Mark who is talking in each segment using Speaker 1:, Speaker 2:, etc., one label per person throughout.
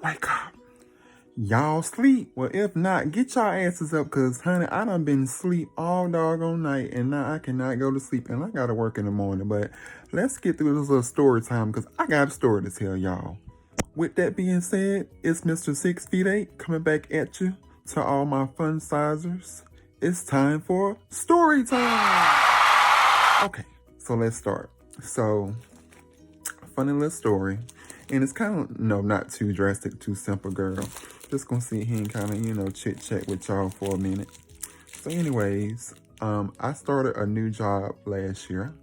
Speaker 1: Wake up. Y'all sleep? Well, if not, get y'all asses up, because, honey, I done been asleep all doggone night, and now I cannot go to sleep, and I gotta work in the morning. But let's get through this little story time, because I got a story to tell y'all. With that being said, it's Mr. 6 feet 8 coming back at you. To all my fun sizers, it's time for story time. Okay, so let's start. So, funny little story. And it's kind of, no, not too drastic, too simple, girl. Just gonna sit here and kind of, chit chat with y'all for a minute. So anyways, I started a new job last year.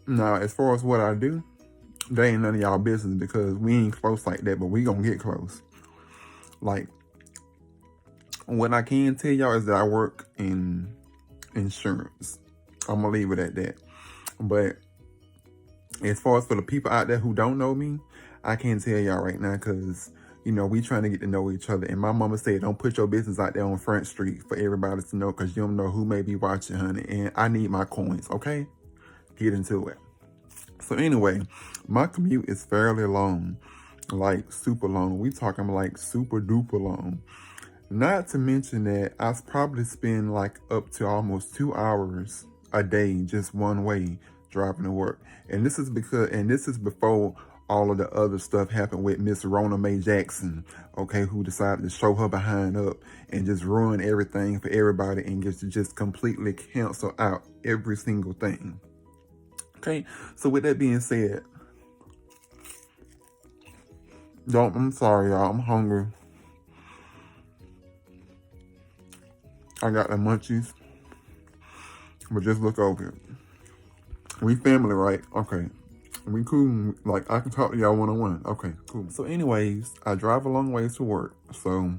Speaker 1: Now, as far as what I do, they ain't none of y'all business, because we ain't close like that, but we gonna get close. Like, what I can tell y'all is that I work in insurance. I'm gonna leave it at that. But as far as for the people out there who don't know me, I can't tell y'all right now, because, we trying to get to know each other. And my mama said, don't put your business out there on Front Street for everybody to know, because you don't know who may be watching, honey. And I need my coins, okay? Get into it. So anyway, my commute is fairly long, like super long. We talking like super duper long. Not to mention that I probably spend like up to almost 2 hours a day just one way driving to work. And this is before all of the other stuff happened with Miss Rona Mae Jackson, okay, who decided to show her behind up and just ruin everything for everybody and just completely cancel out every single thing. Okay, so with that being said, I'm sorry, y'all. I'm hungry. I got the munchies. But just look over here. We family, right? Okay. We cool. Like, I can talk to y'all one-on-one. Okay, cool. So anyways, I drive a long ways to work. So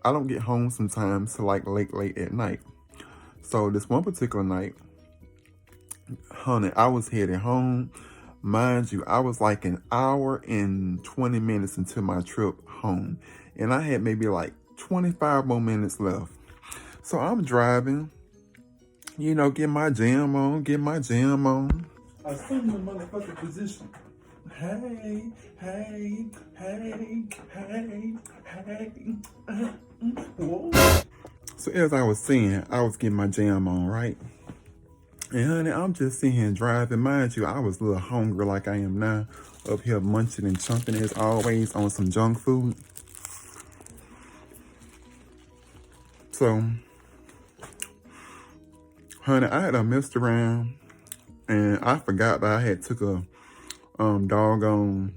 Speaker 1: I don't get home sometimes till like late at night. So this one particular night, honey, I was headed home. Mind you, I was like an hour and 20 minutes into my trip home. And I had maybe like 25 more minutes left. So I'm driving, get my jam on. I assume the motherfucking position. Hey. Whoa. So as I was saying, I was getting my jam on, right? And honey, I'm just sitting here driving. Mind you, I was a little hungry like I am now. Up here munching and chumping as always on some junk food. So, honey, I had messed around and I forgot that I had took a doggone,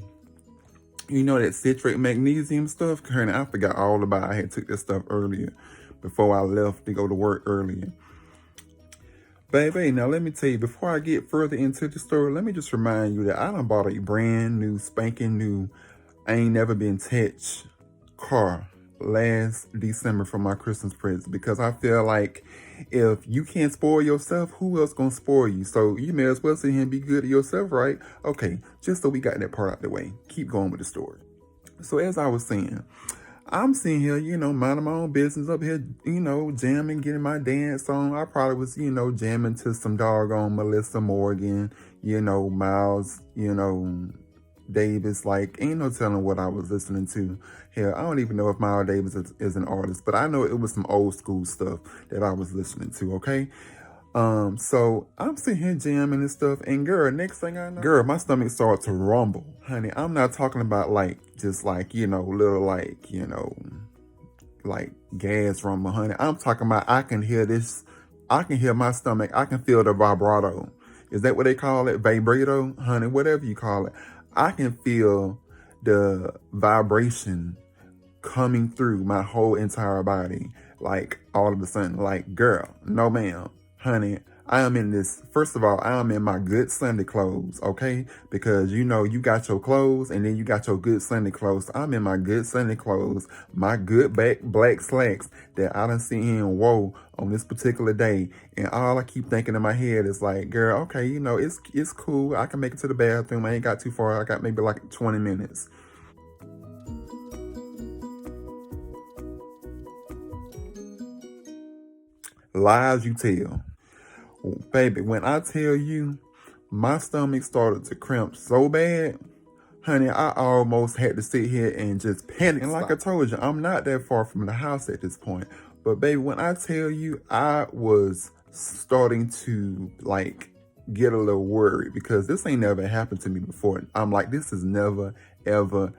Speaker 1: that citrate magnesium stuff. Honey, I forgot all about it. I had took that stuff earlier before I left to go to work earlier. Baby, now let me tell you, before I get further into the story, let me just remind you that I done bought a brand new, spanking new, ain't never been touched car last December for my Christmas present, because I feel like if you can't spoil yourself, who else gonna spoil you? So you may as well sit here and be good to yourself, right? Okay, just so we got that part out the way. Keep going with the story. So as I was saying, I'm sitting here, minding my own business up here, jamming, getting my dance on. I probably was, jamming to some doggone Melissa Morgan, Miles, Davis. Like, ain't no telling what I was listening to. Hell, I don't even know if Miles Davis is an artist, but I know it was some old school stuff that I was listening to, okay? So I'm sitting here jamming and stuff, and girl, next thing I know, girl, my stomach started to rumble. Honey, I'm not talking about just little like gas rumble, honey. I'm talking about I can hear my stomach, I can feel the vibrato. Is that what they call it? Vibrato? Honey, whatever you call it. I can feel the vibration coming through my whole entire body, like all of a sudden, like, girl, no ma'am. Honey, I am in first of all, I am in my good Sunday clothes, okay? Because you got your clothes and then you got your good Sunday clothes. So I'm in my good Sunday clothes, my good black slacks that I done seen here and wore on this particular day. And all I keep thinking in my head is like, girl, okay, it's cool. I can make it to the bathroom. I ain't got too far. I got maybe like 20 minutes. Lies you tell. Baby, when I tell you, my stomach started to cramp so bad, Honey, I almost had to sit here and just panic. And like I told you, I'm not that far from the house at this point. But baby, when I tell you, I was starting to like get a little worried because this ain't never happened to me before. I'm like, this has never, ever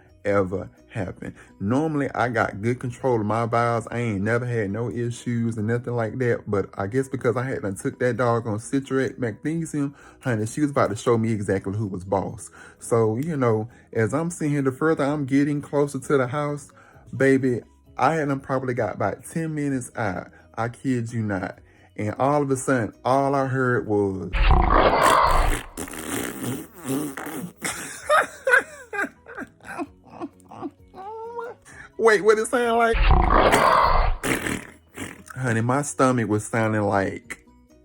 Speaker 1: happened. Normally, I got good control of my bowels. I ain't never had no issues and nothing like that. But I guess because I had done took that dog on citrate magnesium, honey, she was about to show me exactly who was boss. So, you know, as I'm sitting here, the further I'm getting closer to the house, baby, I had done probably got about 10 minutes out. I kid you not. And all of a sudden, all I heard was... Wait, what it sound like? Honey, my stomach was sounding like,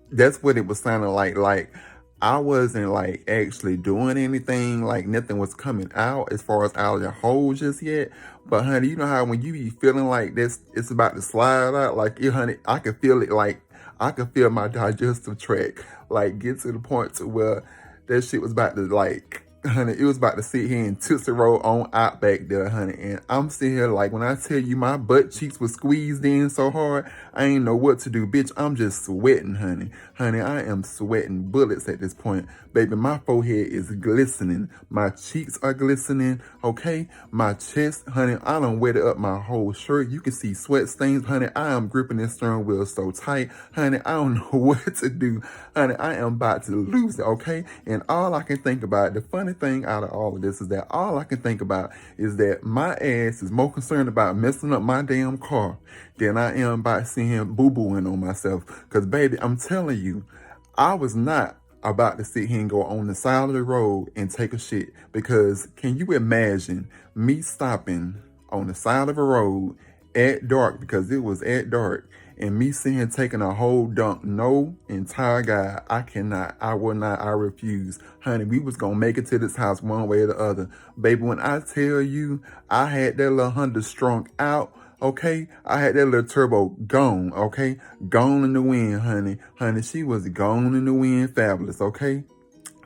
Speaker 1: that's what it was sounding like. Like, I wasn't like actually doing anything, like nothing was coming out as far as out of the hole just yet. But honey, you know how when you be feeling like this, it's about to slide out, like, honey, I could feel it, like, I could feel my digestive tract, like, get to the point to where that shit was about to, like, honey, it was about to sit here and Tootsie Roll on out back there, honey. And I'm sitting here like, when I tell you my butt cheeks were squeezed in so hard, I ain't know what to do. Bitch, I'm just sweating, honey. Honey, I am sweating bullets at this point. Baby, my forehead is glistening. My cheeks are glistening, okay? My chest, honey, I done wetted up my whole shirt. You can see sweat stains, honey. I am gripping this steering wheel so tight. Honey, I don't know what to do. Honey, I am about to lose it, okay? And all I can think about, the funny thing out of all of this is that all I can think about is that my ass is more concerned about messing up my damn car than I am about seeing boo-booing on myself. Because, baby, I'm telling you, I was not about to sit here and go on the side of the road and take a shit. Because can you imagine me stopping on the side of a road at dark, because it was at dark, and me sitting here taking a whole dump? No, entire God, I cannot, I will not, I refuse. Honey, we was gonna make it to this house one way or the other. Baby, when I tell you, I had that little Honda strung out, okay? I had that little turbo gone, okay? Gone in the wind, honey. Honey, she was gone in the wind, fabulous, okay?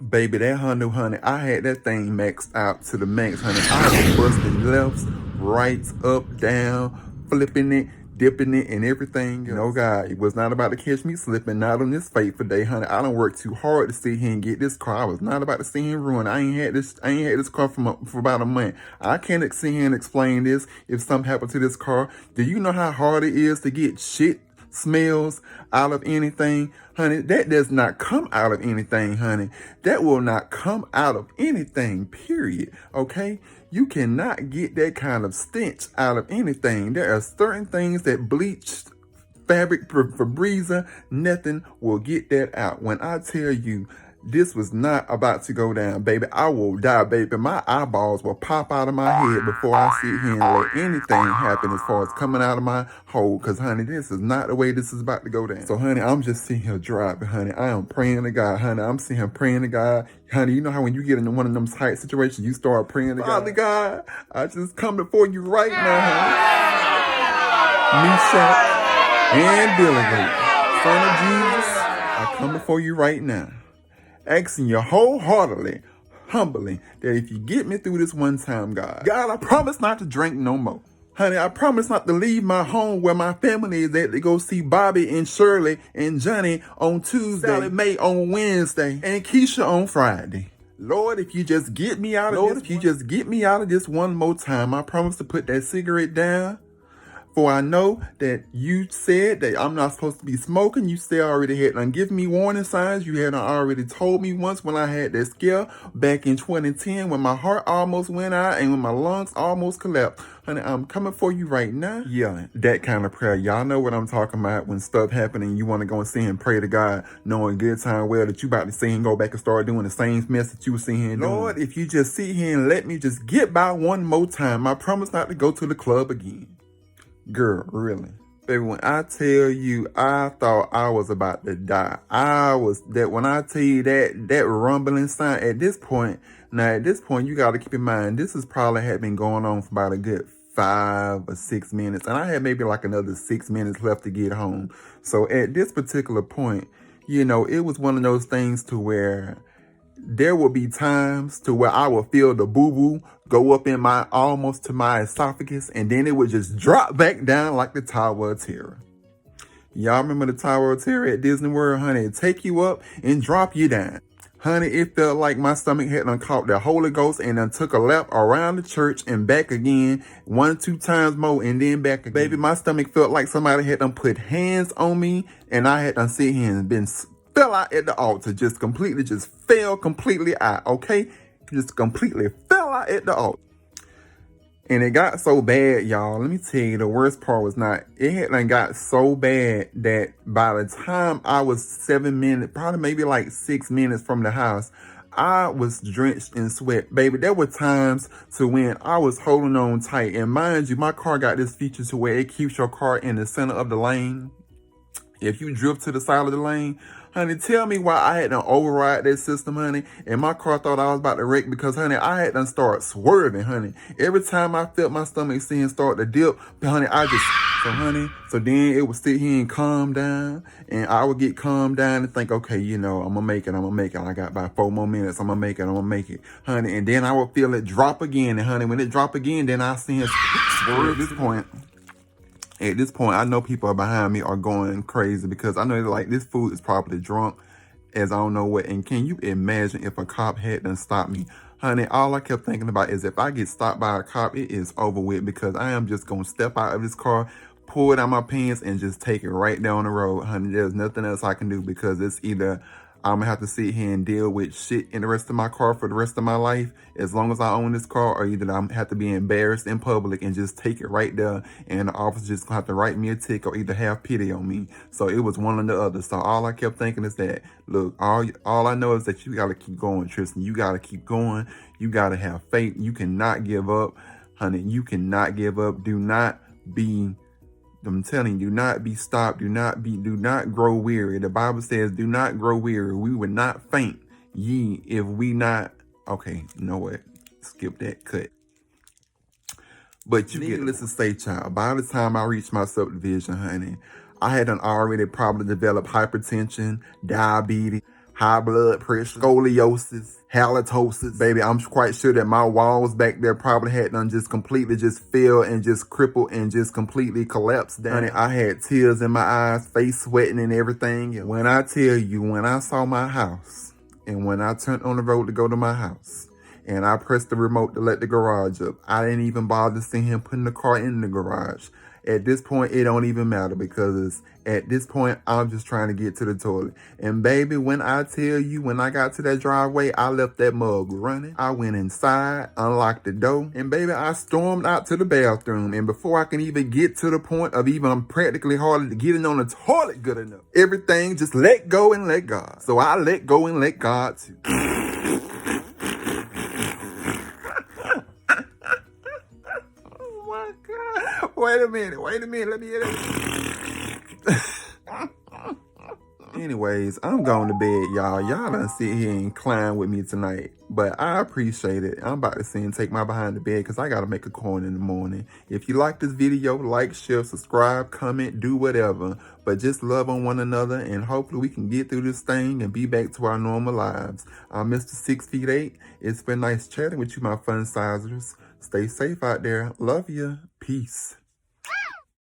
Speaker 1: Baby, that Honda, honey, I had that thing maxed out to the max, honey. I was busting lefts, rights, up, down, flipping it, dipping it, and everything. No, God, it was not about to catch me slipping, not on this fateful day, honey. I done worked too hard to sit here and get this car. I was not about to sit here and ruin. I ain't had this car for about a month. I can't sit here and explain this if something happened to this car. Do you know how hard it is to get shit smells out of anything? Honey, that does not come out of anything, honey. That will not come out of anything, period, okay? You cannot get that kind of stench out of anything. There are certain things that bleached fabric, Febreze, nothing will get that out. When I tell you, this was not about to go down, baby. I will die, baby. My eyeballs will pop out of my head before I sit here and let anything happen as far as coming out of my hole. Because, honey, this is not the way this is about to go down. So, honey, I'm just sitting here driving, honey. I am praying to God, honey. I'm sitting here praying to God. Honey, you know how when you get into one of them tight situations, you start praying to God. Father God, I just come before you right now, honey. Meshach and Billy, Son of Jesus, I come before you right now, asking you wholeheartedly, humbly, that if you get me through this one time, God, I promise not to drink no more. Honey, I promise not to leave my home where my family is at to go see Bobby and Shirley and Johnny on Tuesday, Sally Mae on Wednesday, and Keisha on Friday. Lord, if you just get me out of this one more time, I promise to put that cigarette down. For I know that you said that I'm not supposed to be smoking. You said already had done given me warning signs. You had already told me once when I had that scare back in 2010 when my heart almost went out and when my lungs almost collapsed. Honey, I'm coming for you right now. Yeah, that kind of prayer. Y'all know what I'm talking about when stuff happen and you want to go and see and pray to God, knowing good time well that you about to see and go back and start doing the same mess that you were seeing and doing. Lord, if you just sit here and let me just get by one more time, I promise not to go to the club again. Girl, really? Baby, when I tell you, I thought I was about to die. When I tell you that rumbling sound at this point, you got to keep in mind, this has probably had been going on for about a good 5 or 6 minutes. And I had maybe like another 6 minutes left to get home. So at this particular point, you know, it was one of those things to where there would be times to where I would feel the boo-boo go up in my, almost to my esophagus, and then it would just drop back down like the Tower of Terror. Y'all remember the Tower of Terror at Disney World, honey? It'd take you up and drop you down. Honey, it felt like my stomach had caught the Holy Ghost and then took a lap around the church and back again, 1-2 times more, and then back again. Baby, my stomach felt like somebody had put hands on me, and I had sit here and fell out at the altar, just fell completely out, okay? Just completely fell out at the altar. And it got so bad, y'all. Let me tell you, the worst part was not, it had got so bad that by the time I was 7 minutes, probably maybe like 6 minutes from the house, I was drenched in sweat. Baby, there were times to when I was holding on tight. And mind you, my car got this feature to where it keeps your car in the center of the lane. If you drift to the side of the lane, honey, tell me why I had to override that system, honey, and my car thought I was about to wreck because, honey, I had to start swerving, honey. Every time I felt my stomach start to dip, honey, so then it would sit here and calm down, and I would get calmed down and think, okay, I'm going to make it. I got about 4 more minutes. I'm going to make it, honey. And then I would feel it drop again, and, honey, when it drop again, then I see it swerve At this point, I know people behind me are going crazy because I know like this food is probably drunk as I don't know what. And can you imagine if a cop had done stopped me? Honey, all I kept thinking about is if I get stopped by a cop, it is over with because I am just going to step out of this car, pull it out my pants, and just take it right down the road. Honey, there's nothing else I can do because it's either I'm going to have to sit here and deal with shit in the rest of my car for the rest of my life as long as I own this car, or either I'm going to have to be embarrassed in public and just take it right there, and the officer just going to have to write me a ticket or either have pity on me. So it was one or the other. So all I kept thinking is that, look, all I know is that you got to keep going, Tristan. You got to keep going. You got to have faith. You cannot give up, honey. You cannot give up. I'm telling you, do not be stopped. Do not grow weary. The Bible says, do not grow weary. We would not faint if we not. Okay, you know what? Skip that cut. But you needless to say, child, by the time I reached my subdivision, honey, I had already probably developed hypertension, diabetes, high blood pressure, scoliosis, halitosis. Baby, I'm quite sure that my walls back there probably had done just completely just fell and just crippled and just completely collapsed down. Honey, I had tears in my eyes, face sweating and everything. And when I tell you, when I saw my house and when I turned on the road to go to my house and I pressed the remote to let the garage up, I didn't even bother seeing him putting the car in the garage. At this point, it don't even matter because at this point, I'm just trying to get to the toilet. And baby, when I tell you, when I got to that driveway, I left that mug running. I went inside, unlocked the door, and baby, I stormed out to the bathroom. And before I can even get to the point of even practically hardly getting on the toilet good enough, everything just let go and let God. So I let go and let God too. Wait a minute, let me hear that. Anyways, I'm going to bed, y'all. Y'all done sit here and climb with me tonight, but I appreciate it. I'm about to sit and take my behind the bed because I got to make a coin in the morning. If you like this video, like, share, subscribe, comment, do whatever, but just love on one another, and hopefully we can get through this thing and be back to our normal lives. I'm Mr. 6'8". It's been nice chatting with you, my fun sizers. Stay safe out there. Love you. Peace.